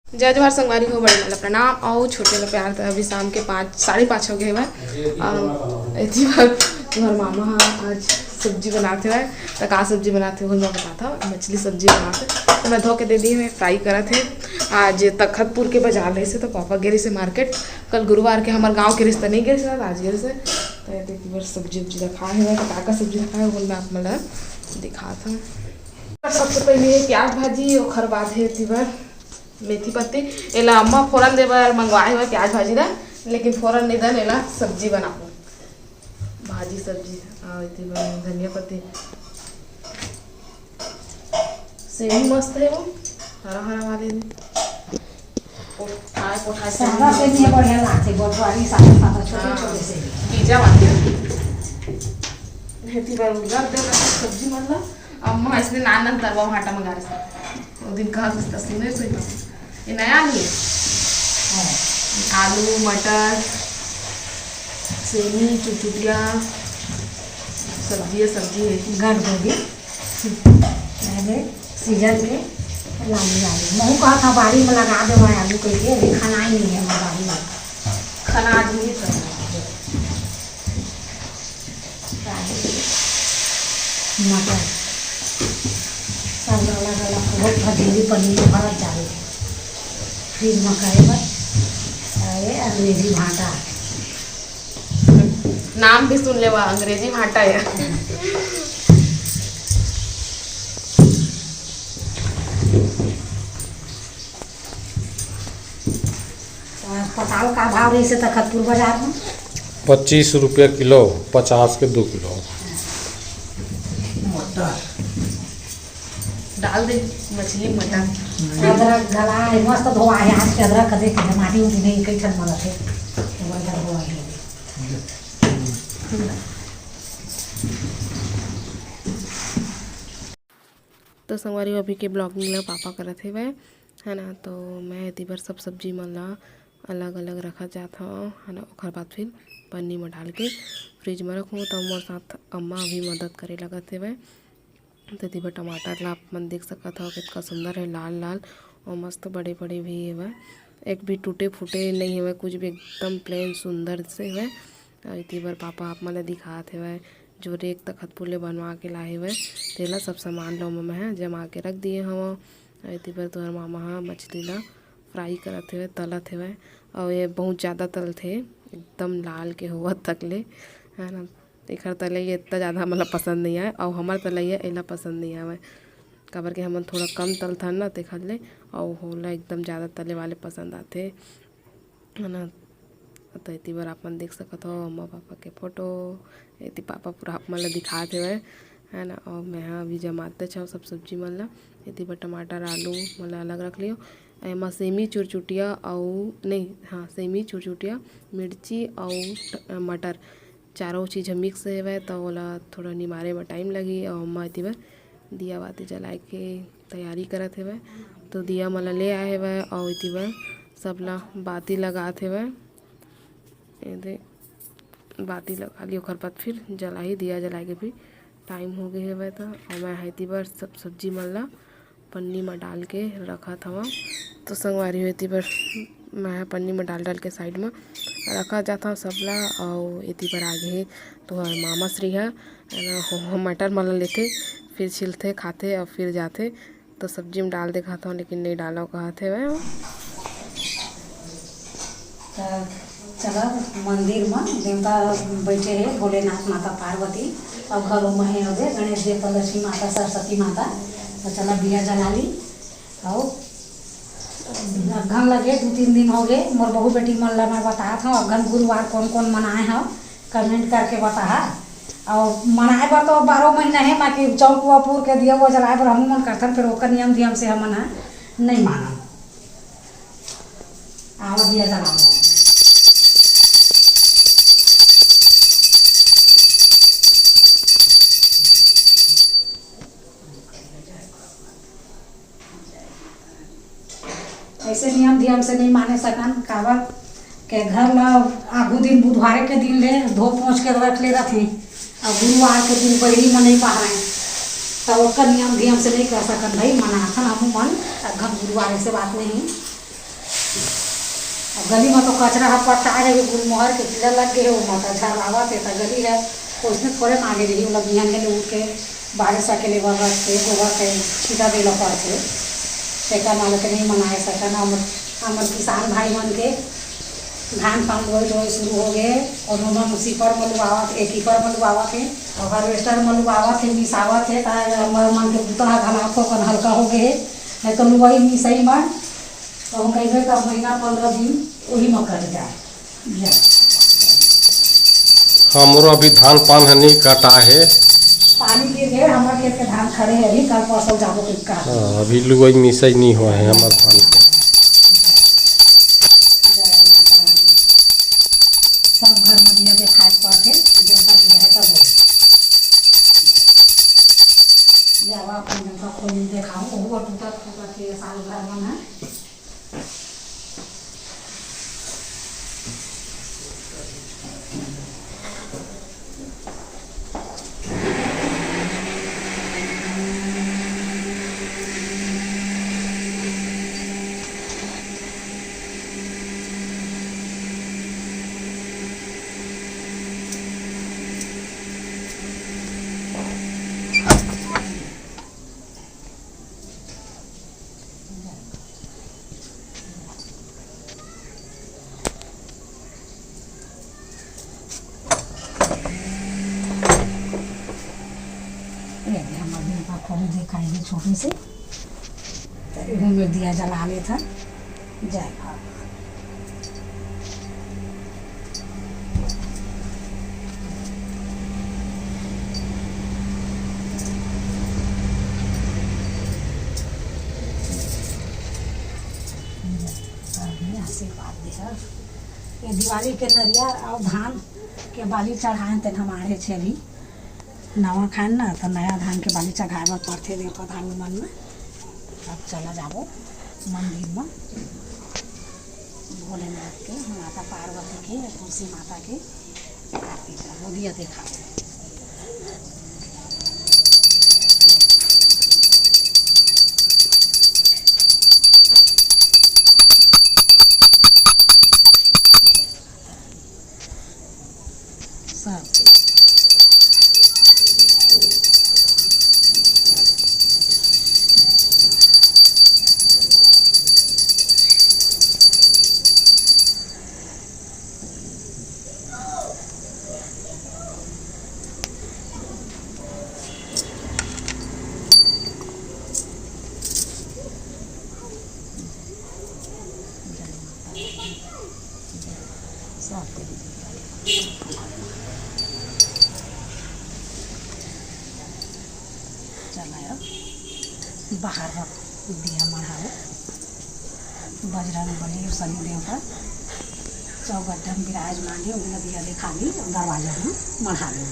जय जवाहर संगवारी हो, बड़े वाला प्रणाम और छोटे वाला प्यार। तो अभी शाम के 5 साढ़े 5 हो गए हुए। ऐसी बार तुम्हारे मामा आज सब्जी बनाते हुए तो का सब्जी बनाते हुए मैं बताता। मछली सब्जी बनाते तो मैं धो के दे दी, मैं फ्राई करा थे। आज तखतपुर के बाजार रहे से तो पापा गिरी से मार्केट। कल गुरुवार के हमारे गाँव के रिश्ता नहीं गए से, आज गिरी से तो सब्जी उब्जी रखा है। तो का सब्जी रखा है वो मैं आप मतलब दिखा था। सबसे पहले प्याज भाजी और खर बाद है तीबर मेथी पत्ती एला अम्मा फोरन दे बार मंगवाए हुए प्याज भाजी दा, लेकिन फोरन नहीं दन एला सब्जी बनाऊँ भाजी सब्जी धनिया पत्ती सेम मस्त है वो हरा हरा वाले सादा से नहीं बढ़िया लागते बटवारी सादा सादा छोटे छोटे से पिज्जा वाले हेती बार उधर दे सब्जी मतलब अम्मा इसने नानन तरवा हाटा मंगा रही वो दिन कहा सुने सही ये नया नहीं है। आलू मटर सेमी चुटचुटिया सब्जी है घर दोगे पहले सीजन में लाली आलू मैं कहा था बाड़ी में लगा दे वहाँ आलू कह के अभी खाना ही नहीं है बाड़ी में खाना आज नहीं मटर सब अलग अलग बहुत भजेली पनीर भरत जाए फ्रिज में करे अरे अंग्रेजी भाटा नाम भी सुन ले अंग्रेजी भाटा है। पताल का भाव रही से तखतपुर बाजार में 25 रुपये किलो, 50 के 2 किलो। मटर डाल दे मछली मटर अदरक गला है मस्त धोआ है आज के अदरक दे के माटी उठी नहीं कई ठन मला थे अदरक धोआ है। तो संगवारी अभी के ब्लॉगिंग ला पापा करत हे वह है ना। तो मैं इतनी बार सब सब्जी मन ला अलग अलग रखा जाता है ना। ओखर बाद फिर पन्नी में डाल के फ्रिज में रखूँ। तो मोर साथ अम्मा भी मदद करे लगत हे वह। तो तीबर टमाटर ला आप मन देख सकत हो कितना सुंदर है, लाल लाल और मस्त बड़े बड़े भी है वह। एक भी टूटे फूटे नहीं है वह, कुछ भी एकदम प्लेन सुंदर से है। इतनी बार पापा आप मन दिखाते है वह जो रेक तखतपुर ले बनवा के लाए हुए तेला सब सामान लो मैं जमा के रख दिए हवा। इतनी बार तुहर मामा हाँ मछली ला फ्राई करते हुए तलत हुए और ये बहुत ज़्यादा तल थे एकदम लाल के हुआ तकले है ना। एक तलैया इतना ज़्यादा मतलब पसंद नहीं आए और हमारे तलैया एला पसंद नहीं आवे कबर के हम थोड़ा कम तल था ना देखा ले और होला एकदम ज़्यादा तले वाले पसंद आते है ना। तो इतनी बार आप मन देख सकते हो अम्मा पापा के फोटो इतनी पापा पूरा आप मन ला दिखाते हुए है ना। और मैं हाँ अभी जमाते छो सब सब्जी मन ला इतनी बार टमाटर आलू मतलब अलग रख लियो। एमा सेमी चुरचुटिया और नहीं हाँ सेमी चुरचुटिया मिर्ची और मटर चारों चीज़ मिक्स है तो वाला थोड़ा निमारे में टाइम लगी। और अम्मा इतनी बार दिया बाती जला के तैयारी करत है तो दिया मला ले आए है और इतनी बार सब ला बाती लगाते है बाती लगा ली ओखर बाद फिर जला ही दिया जला के फिर टाइम हो गए है तो। और मैं इतनी बार सब सब्जी मन ला पन्नी में डाल के रखा था। तो संगवारी हुई इतनी बार मैं पन्नी में डाल डाल के साइड में रखा जाता सबला। और इतनी बार आगे तो मामा श्री है ना मटर मला लेते फिर छिलते खाते और फिर जाते तो सब्जी में डाल दे खाता हूँ लेकिन नहीं डाला कहते वह। चला मंदिर में देवता बैठे है भोलेनाथ माता पार्वती और घरों में है अबे गणेश देवता लक्ष्मी माता सरस्वती माता। तो चला दिया जला ली और अघन लगे 2-3 दिन हो गए मोर बहू बेटी मन ला मैं बताया था अघन गुरुवार कौन कौन मनाए हैं कमेंट करके बताया। और मनाए बा तो 12 महीना है बाकी चौक वापुर के दिया वो जलाए पर हम मन करथन फिर ओकर नियम धियम से हम नहीं माना आवा दिया जला ऐसे नियम धियम से नहीं माने सकन काबर के घर ला आगू दिन बुधवार के दिन ले धो पोंछ के रख ले रथे और गुरुवार के दिन बहरी में नहीं पहराए तो ओकर नियम धियम से नहीं कर सकन भाई मनाथन हम मन घर गुरुवार से बात नहीं गली में तो कचरा हाथ पट्टा है गुलमोहर के कीड़ा लग गए वो माता झड़ावा थे तो गली है उसने थोड़े मांगे रही मतलब बिहान के लिए उठ के बारिश के लिए बरस के गोबर के छीटा दिला पड़ते सेका नाल के नहीं मनाए सकन हमर किसान भाई मन के धान पान बोई शुरू हो गए और उन्होंने सीपर मलुआवत एक ही पर मलुआवत है और हार्वेस्टर मलुआवत है मिसावत है मन के बुतरा घनाथो कन हल्का हो गए नहीं तो वही मिसई मन तो हम कहीं का महीना 15 दिन वही में कट जाए। हमारो अभी धान पान है नहीं कटा है। पानी गिर गए हमारे खेत के धान खड़े है अभी कल परसों जाबो का। हाँ अभी लुगई मिसई नहीं हुआ है हमारे धान के। सब घर में दिया देखाई पड़ते देवता की है तब जावा अपन का खोल देखाऊं वो टूटा टूटा के साल भर में है। दिखाएंगे छोटे से में दिया जला लेता जय आशीर्वाद दे। ये दिवाली के नरिया और धान के बाली चढ़ाए तेन हमारे छे अभी नवा खान ना तो नया धान के बाली चढ़ाए पड़ते देखो धान मन में। अब चला जाबो मंदिर में भोलेनाथ के माता पार्वती के तुलसी माता के आरती जाबो दिया देखा सब चलाया बाहर रख दिया मढ़ाओ बजरंग बली शनिदेव का चौगड्ढा विराजमान है उन्हें दिया दिखा ली दरवाजा में मढ़ा ली।